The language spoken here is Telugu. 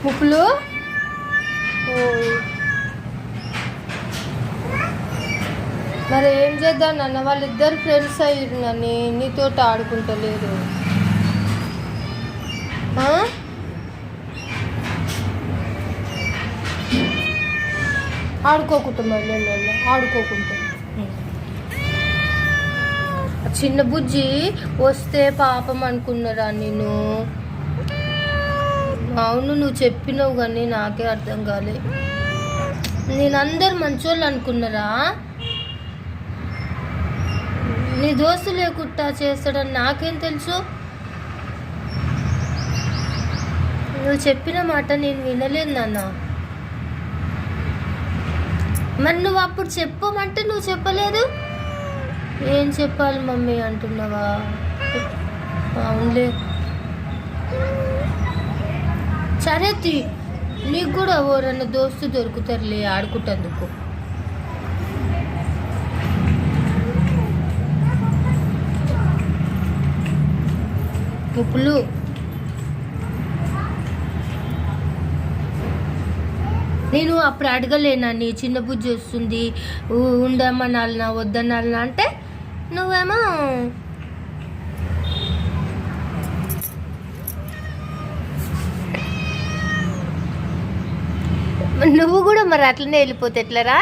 ముప్పులు మరి ఏం చేద్దాం నాన్న, వాళ్ళిద్దరు ఫ్రెండ్స్ అయ్యారు నన్ను, నీతో ఆడుకుంటలేరు. ఆడుకోకుంటా మళ్ళీ ఆడుకోకుంటా. చిన్న బుజ్జి వస్తే పాపం అనుకున్నారా నేను? అవును, నువ్వు చెప్పినావు కానీ నాకే అర్థం కాలే. నేను అందరు మంచోళ్ళు అనుకున్నారా? నీ దోస్తు లేకుండా చేస్తాడని నాకేం తెలుసు? నువ్వు చెప్పిన మాట నేను వినలేదు నాన్న. మరి నువ్వు అప్పుడు చెప్పమంటే నువ్వు చెప్పలేదు. ఏం చెప్పాలి మమ్మీ అంటున్నావా? అవునులే, సరే నీకు కూడా ఎవరన్నా దోస్తు దొరుకుతారులే ఆడుకుంటందుకు. ముప్పులు నేను అప్పుడు అడగలేనా నీ చిన్న బుజ్జి వస్తుంది ఉండమనాలనా వద్దనాలనా అంటే నువ్వేమో నువ్వు కూడా మరి అట్లనే వెళ్ళిపోతే ఎట్లరా?